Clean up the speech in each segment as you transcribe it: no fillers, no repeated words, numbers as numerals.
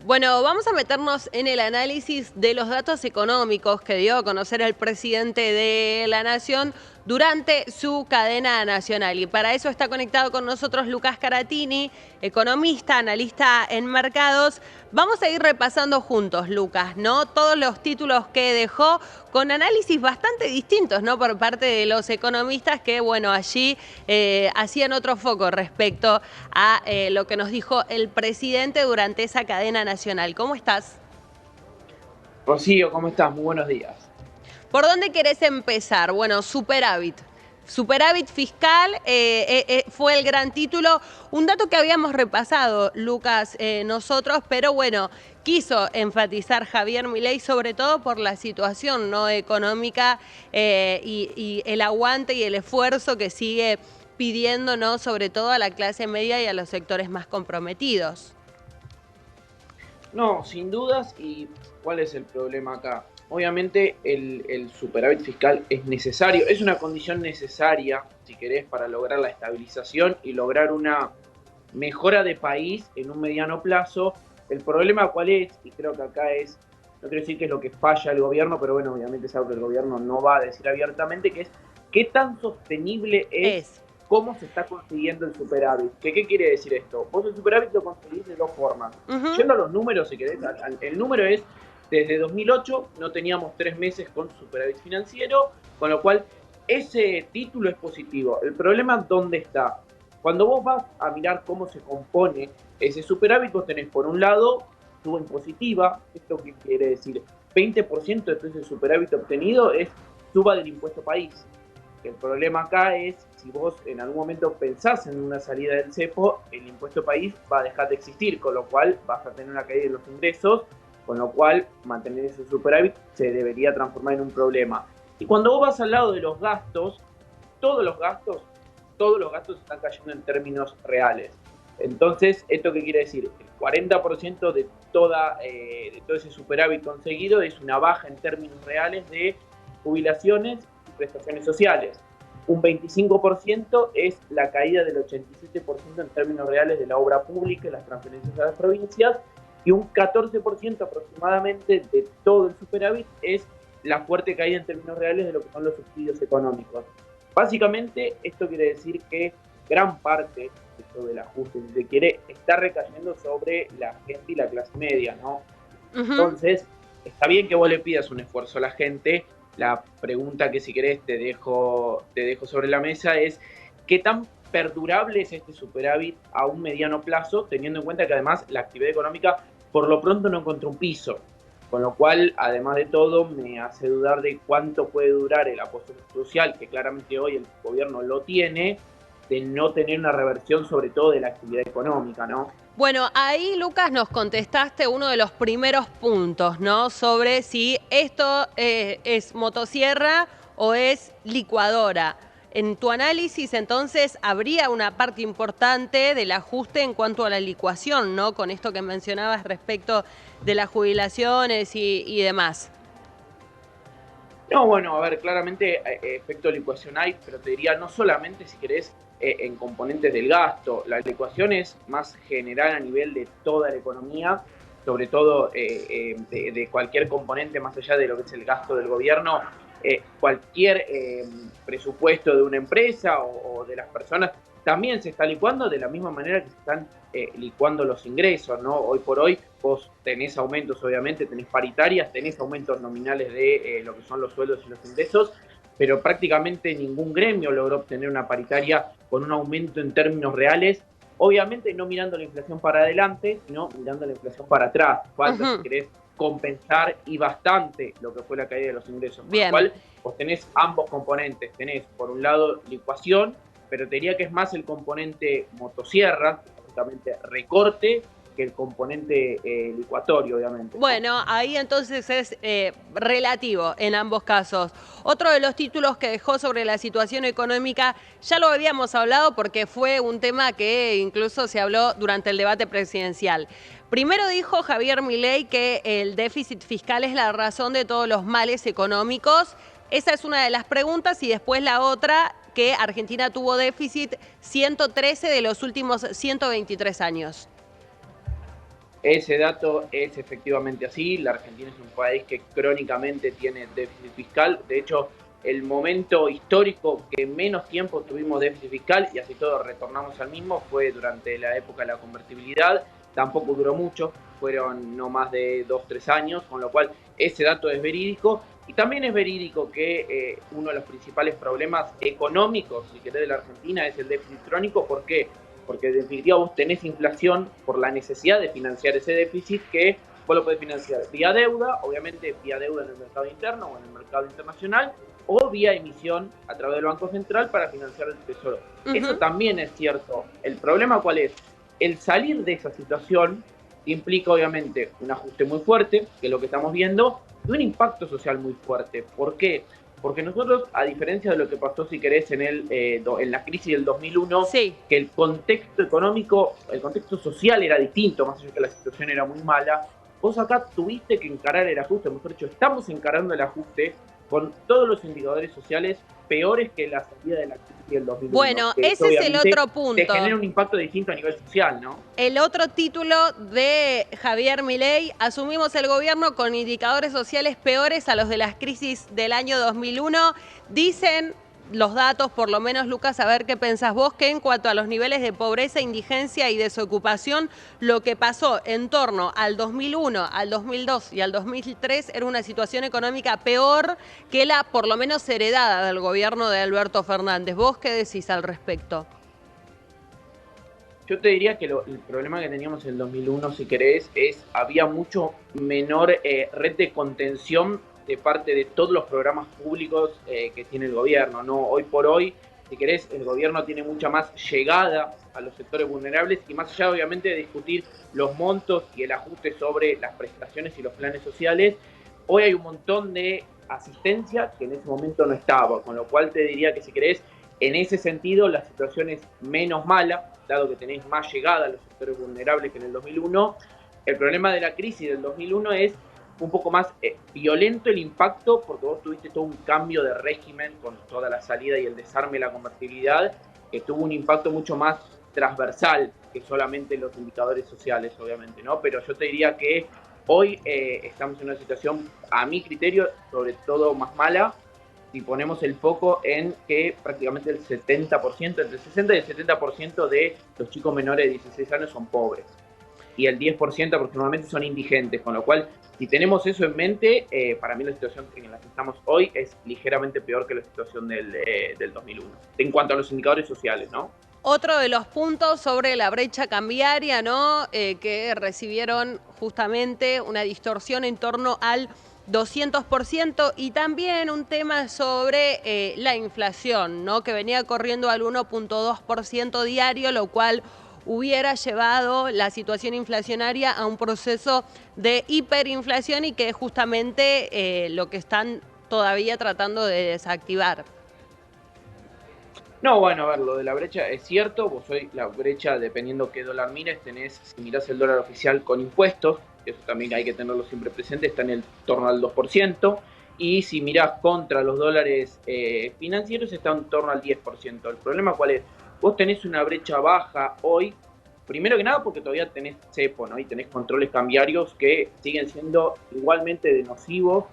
Bueno, vamos a meternos en el análisis de los datos económicos que dio a conocer el presidente de la Nación durante su cadena nacional. Y para eso está conectado con nosotros Lucas Caratini, economista, analista en mercados. Vamos a ir repasando juntos, Lucas, ¿no? Todos los títulos que dejó con análisis bastante distintos, ¿no? Por parte de los economistas que, bueno, allí hacían otro foco respecto a lo que nos dijo el presidente durante esa cadena nacional. ¿Cómo estás? Rocío, ¿cómo estás? Muy buenos días. ¿Por dónde querés empezar? Bueno, superávit. Superávit fiscal fue el gran título, un dato que habíamos repasado, Lucas, nosotros, pero bueno, quiso enfatizar Javier Milei sobre todo por la situación no económica y el aguante y el esfuerzo que sigue pidiendo, ¿no? Sobre todo a la clase media y a los sectores más comprometidos. No, sin dudas. ¿Y cuál es el problema acá? Obviamente el superávit fiscal es necesario, es una condición necesaria, si querés, para lograr la estabilización y lograr una mejora de país en un mediano plazo. El problema cuál es, y creo que acá es, no quiero decir que es lo que falla el gobierno, pero bueno, obviamente es algo que el gobierno no va a decir abiertamente, que es qué tan sostenible es cómo se está consiguiendo el superávit. ¿Qué quiere decir esto? Vos el superávit lo conseguís de dos formas. Yendo a los números, si querés, el número es, desde 2008 no teníamos 3 meses con superávit financiero, con lo cual ese título es positivo. El problema, ¿dónde está? Cuando vos vas a mirar cómo se compone ese superávit, vos tenés por un lado suba impositiva. ¿Esto qué quiere decir? 20% de todo ese superávit obtenido es suba del impuesto país. El problema acá es, si vos en algún momento pensás en una salida del cepo, el impuesto país va a dejar de existir, con lo cual vas a tener una caída de los ingresos, con lo cual mantener ese superávit se debería transformar en un problema. Y cuando vos vas al lado de los gastos, todos los gastos están cayendo en términos reales. Entonces, ¿esto qué quiere decir? El 40% de todo ese superávit conseguido es una baja en términos reales de jubilaciones y prestaciones sociales. Un 25% es la caída del 87% en términos reales de la obra pública y las transferencias a las provincias, y un 14% aproximadamente de todo el superávit es la fuerte caída en términos reales de lo que son los subsidios económicos. Básicamente, esto quiere decir que gran parte del ajuste, si se quiere, está recayendo sobre la gente y la clase media, ¿no? Entonces, está bien que vos le pidas un esfuerzo a la gente. La pregunta que, si querés, te dejo sobre la mesa es ¿qué tan perdurable es este superávit a un mediano plazo, teniendo en cuenta que además la actividad económica por lo pronto no encontró un piso? Con lo cual, además de todo, me hace dudar de cuánto puede durar el apoyo social, que claramente hoy el gobierno lo tiene, de no tener una reversión sobre todo de la actividad económica, ¿no? Bueno, ahí, Lucas, nos contestaste uno de los primeros puntos, ¿no? Sobre si esto es motosierra o es licuadora. En tu análisis, entonces, habría una parte importante del ajuste en cuanto a la licuación, ¿no? Con esto que mencionabas respecto de las jubilaciones y demás. No, bueno, a ver, claramente efecto de licuación hay, pero te diría no solamente, si querés, en componentes del gasto. La licuación es más general a nivel de toda la economía, sobre todo de cualquier componente más allá de lo que es el gasto del gobierno. Cualquier presupuesto de una empresa o de las personas también se está licuando de la misma manera que se están licuando los ingresos, ¿no? Hoy por hoy vos tenés aumentos, obviamente, tenés paritarias, tenés aumentos nominales de lo que son los sueldos y los ingresos, pero prácticamente ningún gremio logró obtener una paritaria con un aumento en términos reales, obviamente no mirando la inflación para adelante, sino mirando la inflación para atrás. Falta, si querés, compensar y bastante lo que fue la caída de los ingresos. Con lo cual, vos tenés ambos componentes. Tenés, por un lado, licuación, pero te diría que es más el componente motosierra, básicamente recorte, que el componente licuatorio, obviamente. Bueno, ahí entonces es relativo en ambos casos. Otro de los títulos que dejó sobre la situación económica, ya lo habíamos hablado porque fue un tema que incluso se habló durante el debate presidencial. Primero dijo Javier Milei que el déficit fiscal es la razón de todos los males económicos. Esa es una de las preguntas, y después la otra, que Argentina tuvo déficit 113 de los últimos 123 años. Ese dato es efectivamente así. La Argentina es un país que crónicamente tiene déficit fiscal. De hecho, el momento histórico que menos tiempo tuvimos déficit fiscal, y así todo retornamos al mismo, fue durante la época de la convertibilidad. Tampoco duró mucho, fueron no más de 2 o 3 años, con lo cual ese dato es verídico. Y también es verídico que uno de los principales problemas económicos, si querés, de la Argentina es el déficit crónico. ¿Por qué? Porque en definitiva vos tenés inflación por la necesidad de financiar ese déficit, que vos lo podés financiar vía deuda, obviamente vía deuda en el mercado interno o en el mercado internacional, o vía emisión a través del Banco Central para financiar el Tesoro. Eso también es cierto. ¿El problema cuál es? El salir de esa situación implica obviamente un ajuste muy fuerte, que es lo que estamos viendo, y un impacto social muy fuerte. ¿Por qué? Porque nosotros, a diferencia de lo que pasó, si querés, en la crisis del 2001, Sí. que el contexto económico, el contexto social era distinto, más allá de que la situación era muy mala, vos acá tuviste que encarar el ajuste, mejor dicho, estamos encarando el ajuste con todos los indicadores sociales peores que la salida de la crisis del 2001. Bueno, Que ese es el otro te punto. genera un impacto distinto a nivel social, ¿no? El otro título de Javier Milei: asumimos el gobierno con indicadores sociales peores a los de las crisis del año 2001. Dicen los datos, por lo menos, Lucas, a ver qué pensás vos, que en cuanto a los niveles de pobreza, indigencia y desocupación, lo que pasó en torno al 2001, al 2002 y al 2003 era una situación económica peor que la, por lo menos, heredada del gobierno de Alberto Fernández. ¿Vos qué decís al respecto? Yo te diría que el problema que teníamos en el 2001, si querés, había mucho menor red de contención de parte de todos los programas públicos que tiene el gobierno, ¿no? Hoy por hoy, si querés, el gobierno tiene mucha más llegada a los sectores vulnerables, y más allá, obviamente, de discutir los montos y el ajuste sobre las prestaciones y los planes sociales, hoy hay un montón de asistencia que en ese momento no estaba, con lo cual te diría que, si querés, en ese sentido la situación es menos mala, dado que tenéis más llegada a los sectores vulnerables que en el 2001. El problema de la crisis del 2001 es un poco más violento el impacto, porque vos tuviste todo un cambio de régimen con toda la salida y el desarme de la convertibilidad, que tuvo un impacto mucho más transversal que solamente los indicadores sociales, obviamente, ¿no? Pero yo te diría que hoy estamos en una situación, a mi criterio, sobre todo más mala, si ponemos el foco en que prácticamente el 70%, entre el 60 y el 70% de los chicos menores de 16 años son pobres, y el 10% aproximadamente son indigentes, con lo cual, si tenemos eso en mente, para mí la situación en la que estamos hoy es ligeramente peor que la situación del 2001, en cuanto a los indicadores sociales, ¿no? Otro de los puntos sobre la brecha cambiaria, ¿no? Que recibieron justamente una distorsión en torno al 200%, y también un tema sobre la inflación, ¿no? Que venía corriendo al 1,2% diario, lo cual hubiera llevado la situación inflacionaria a un proceso de hiperinflación, y que es justamente lo que están todavía tratando de desactivar. No, bueno, a ver, lo de la brecha es cierto. Vos hoy la brecha, dependiendo qué dólar mires, tenés, si mirás el dólar oficial con impuestos, eso también hay que tenerlo siempre presente, está en el torno al 2%, y si mirás contra los dólares financieros está en torno al 10%. ¿El problema cuál es? Vos tenés una brecha baja hoy, primero que nada porque todavía tenés cepo, ¿no? Y tenés controles cambiarios que siguen siendo igualmente de nocivos,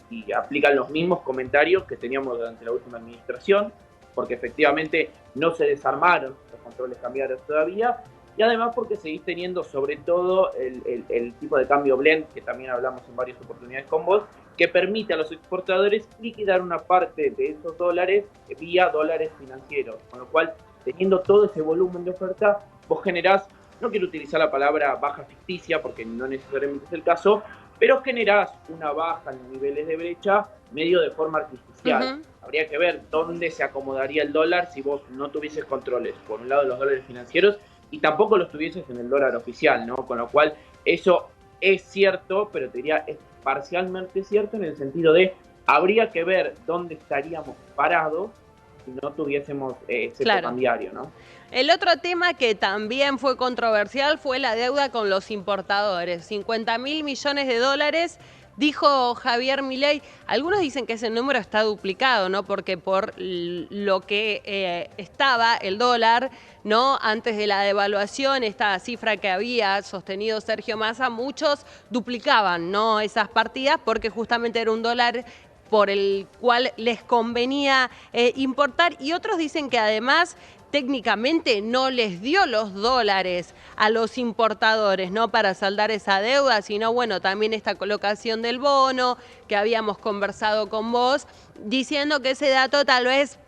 y aplican los mismos comentarios que teníamos durante la última administración, porque efectivamente no se desarmaron los controles cambiarios todavía, y además porque seguís teniendo sobre todo el tipo de cambio blend, que también hablamos en varias oportunidades con vos, que permite a los exportadores liquidar una parte de esos dólares vía dólares financieros, con lo cual, teniendo todo ese volumen de oferta, vos generás, no quiero utilizar la palabra baja ficticia porque no necesariamente es el caso, pero generás una baja en los niveles de brecha medio de forma artificial. Habría que ver dónde se acomodaría el dólar si vos no tuvieses controles, por un lado, los dólares financieros, y tampoco los tuvieses en el dólar oficial, ¿no? Con lo cual, eso es cierto, pero te diría, es parcialmente cierto en el sentido de habría que ver dónde estaríamos parados si no tuviésemos cepo cambiario, ¿no? El otro tema que también fue controversial fue la deuda con los importadores. 50.000 millones de dólares dijo Javier Milei. Algunos dicen que ese número está duplicado, ¿no? Porque por lo que estaba el dólar, ¿no? Antes de la devaluación, esta cifra que había sostenido Sergio Massa, muchos duplicaban, ¿no? Esas partidas porque justamente era un dólar por el cual les convenía importar, y otros dicen que además técnicamente no les dio los dólares a los importadores, ¿no? Para saldar esa deuda, sino bueno, también esta colocación del bono que habíamos conversado con vos, diciendo que ese dato tal vez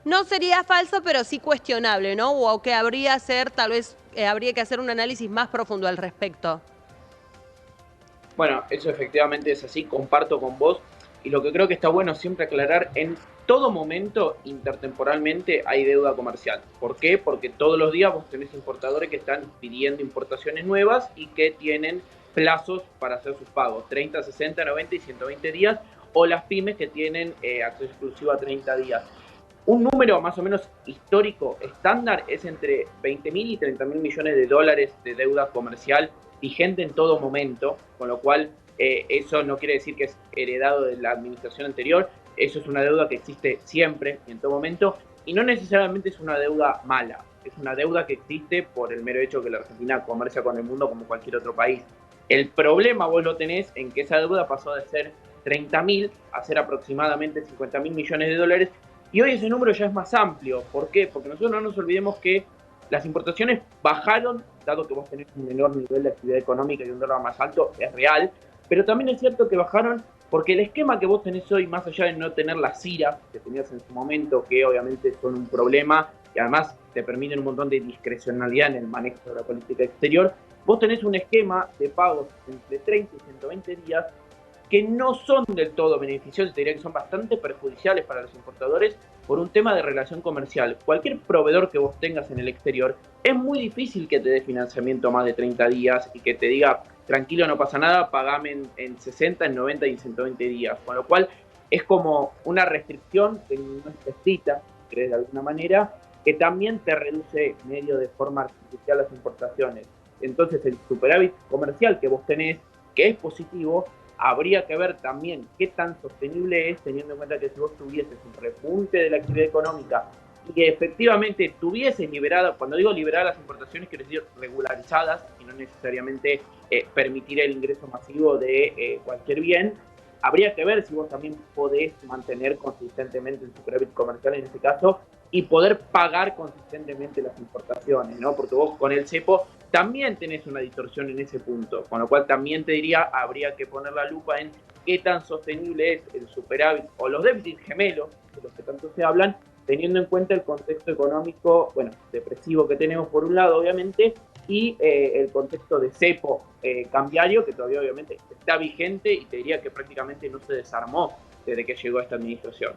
no sería falso, pero sí cuestionable, ¿no? O que habría tal vez habría que hacer un análisis más profundo al respecto. Bueno, eso efectivamente es así, comparto con vos. Y lo que creo que está bueno siempre aclarar, en todo momento, intertemporalmente, hay deuda comercial. ¿Por qué? Porque todos los días vos tenés importadores que están pidiendo importaciones nuevas y que tienen plazos para hacer sus pagos, 30, 60, 90 y 120 días, o las pymes que tienen acceso exclusivo a 30 días. Un número más o menos histórico estándar es entre 20.000 y 30.000 millones de dólares de deuda comercial vigente en todo momento, con lo cual eso no quiere decir que es heredado de la administración anterior, eso es una deuda que existe siempre y en todo momento, y no necesariamente es una deuda mala, es una deuda que existe por el mero hecho que la Argentina comercia con el mundo como cualquier otro país. El problema vos lo tenés en que esa deuda pasó de ser 30.000 a ser aproximadamente 50.000 millones de dólares, y hoy ese número ya es más amplio. ¿Por qué? Porque nosotros no nos olvidemos que las importaciones bajaron, dado que vos tenés un menor nivel de actividad económica y un dólar más alto, es real, pero también es cierto que bajaron porque el esquema que vos tenés hoy, más allá de no tener las CIRA que tenías en su momento, que obviamente son un problema y además te permiten un montón de discrecionalidad en el manejo de la política exterior, vos tenés un esquema de pagos entre 30 y 120 días que no son del todo beneficiosos, te diría que son bastante perjudiciales para los importadores por un tema de relación comercial. Cualquier proveedor que vos tengas en el exterior, es muy difícil que te dé financiamiento más de 30 días y que te diga, tranquilo, no pasa nada, pagame en 60, en 90 y en 120 días. Con lo cual es como una restricción que no es estricta, si querés de alguna manera, que también te reduce medio de forma artificial las importaciones. Entonces el superávit comercial que vos tenés, que es positivo, habría que ver también qué tan sostenible es, teniendo en cuenta que si vos tuvieses un repunte de la actividad económica y que efectivamente tuvieses liberadas, cuando digo liberadas las importaciones, quiero decir regularizadas y no necesariamente permitir el ingreso masivo de cualquier bien, habría que ver si vos también podés mantener consistentemente el superávit comercial en este caso y poder pagar consistentemente las importaciones, ¿no? Porque vos con el cepo también tenés una distorsión en ese punto, con lo cual también te diría, habría que poner la lupa en qué tan sostenible es el superávit o los déficits gemelos, de los que tanto se hablan, teniendo en cuenta el contexto económico, bueno, depresivo que tenemos por un lado, obviamente, y el contexto de cepo cambiario, que todavía obviamente está vigente y te diría que prácticamente no se desarmó desde que llegó esta administración.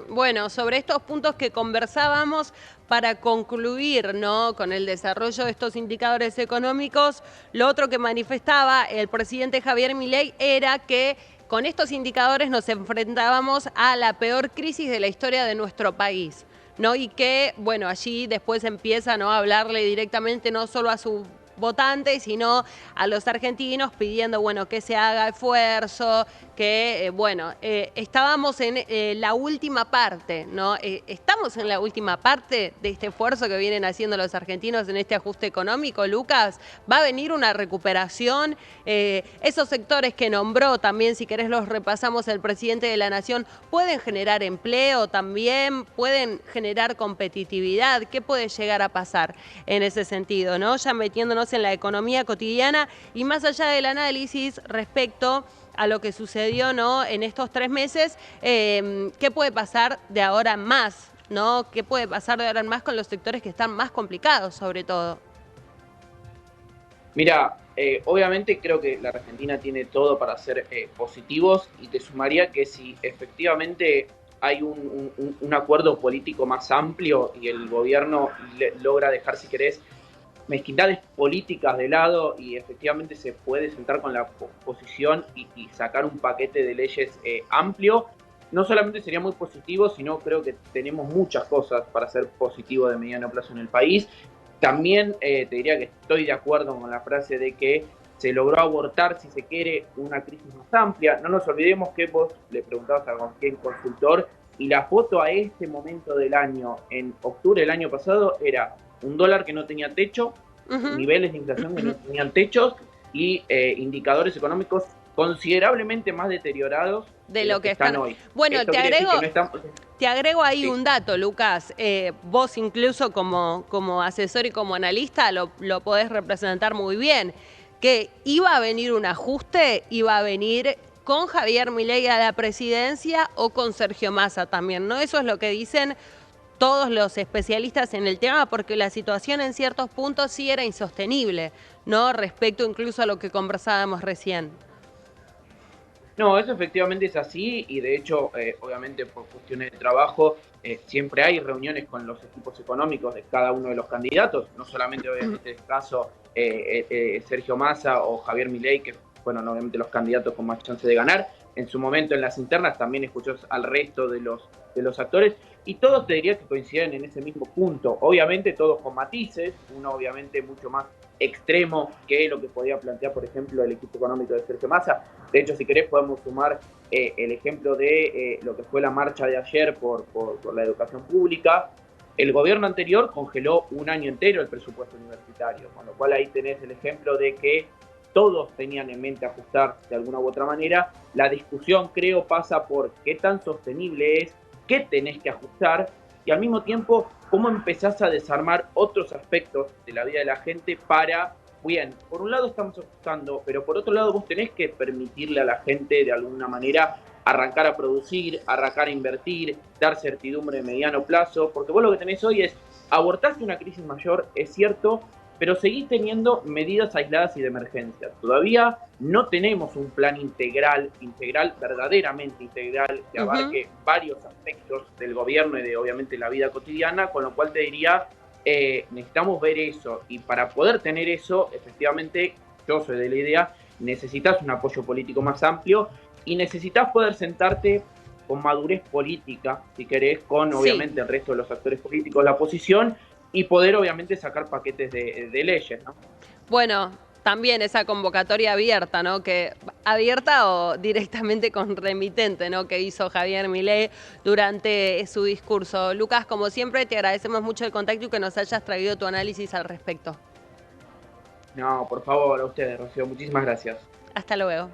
Bueno, sobre estos puntos que conversábamos, para concluir, ¿no?, con el desarrollo de estos indicadores económicos, lo otro que manifestaba el presidente Javier Milei era que con estos indicadores nos enfrentábamos a la peor crisis de la historia de nuestro país, ¿no? Y que, bueno, allí después empieza, ¿no?, a hablarle directamente no solo a su votantes, sino a los argentinos pidiendo, bueno, que se haga esfuerzo, que, bueno, estábamos en la última parte, ¿no? Estamos en la última parte de este esfuerzo que vienen haciendo los argentinos en este ajuste económico, Lucas. Va a venir una recuperación. Esos sectores que nombró también, si querés los repasamos, el presidente de la Nación, pueden generar empleo también, pueden generar competitividad. ¿Qué puede llegar a pasar en ese sentido, ¿no? Ya metiéndonos en la economía cotidiana y más allá del análisis respecto a lo que sucedió, ¿no?, en estos 3 meses, ¿qué puede pasar de ahora en más, ¿no? ¿Qué puede pasar de ahora en más con los sectores que están más complicados, sobre todo? Mira, obviamente creo que la Argentina tiene todo para ser positivos y te sumaría que si efectivamente hay un acuerdo político más amplio y el gobierno logra dejar, si querés, mezquindades políticas de lado y efectivamente se puede sentar con la oposición y sacar un paquete de leyes amplio, no solamente sería muy positivo, sino creo que tenemos muchas cosas para ser positivo de mediano plazo en el país. También te diría que estoy de acuerdo con la frase de que se logró abortar, si se quiere, una crisis más amplia. No nos olvidemos que vos le preguntabas a cualquier consultor y la foto a este momento del año, en octubre del año pasado, era un dólar que no tenía techo, niveles de inflación que no tenían techos y indicadores económicos considerablemente más deteriorados de lo que están hoy. Bueno, Esto te agrego ahí sí. un dato, Lucas. Vos incluso como asesor y como analista lo podés representar muy bien. Que iba a venir un ajuste, iba a venir con Javier Milei a la presidencia o con Sergio Massa también, ¿no? Eso es lo que dicen todos los especialistas en el tema, porque la situación en ciertos puntos sí era insostenible, ¿no? Respecto incluso a lo que conversábamos recién. No, eso efectivamente es así y de hecho, obviamente por cuestiones de trabajo, siempre hay reuniones con los equipos económicos de cada uno de los candidatos, no solamente obviamente el caso Sergio Massa o Javier Milei, que fueron obviamente los candidatos con más chance de ganar. En su momento en las internas también escuchó al resto de los actores y todos te diría que coinciden en ese mismo punto. Obviamente todos con matices, uno obviamente mucho más extremo que lo que podía plantear, por ejemplo, el equipo económico de Sergio Massa. De hecho, si querés, podemos sumar el ejemplo de lo que fue la marcha de ayer por la educación pública. El gobierno anterior congeló un año entero el presupuesto universitario, con lo cual ahí tenés el ejemplo de que todos tenían en mente ajustar de alguna u otra manera. La discusión, creo, pasa por qué tan sostenible es, qué tenés que ajustar y al mismo tiempo cómo empezás a desarmar otros aspectos de la vida de la gente para, bien, por un lado estamos ajustando, pero por otro lado vos tenés que permitirle a la gente de alguna manera arrancar a producir, arrancar a invertir, dar certidumbre de mediano plazo, porque vos lo que tenés hoy es, abortaste una crisis mayor, es cierto, pero seguís teniendo medidas aisladas y de emergencia. Todavía no tenemos un plan integral, verdaderamente integral, que abarque varios aspectos del gobierno y de obviamente la vida cotidiana, con lo cual te diría, necesitamos ver eso, y para poder tener eso, efectivamente, yo soy de la idea, necesitas un apoyo político más amplio y necesitas poder sentarte con madurez política, si querés, con obviamente el resto de los actores políticos, la oposición, y poder obviamente sacar paquetes de leyes, ¿no? Bueno, también esa convocatoria abierta, ¿no? Que abierta o directamente con remitente, ¿no? Que hizo Javier Milei durante su discurso. Lucas, como siempre, te agradecemos mucho el contacto y que nos hayas traído tu análisis al respecto. No, por favor, a ustedes, Rocío, muchísimas gracias. Hasta luego.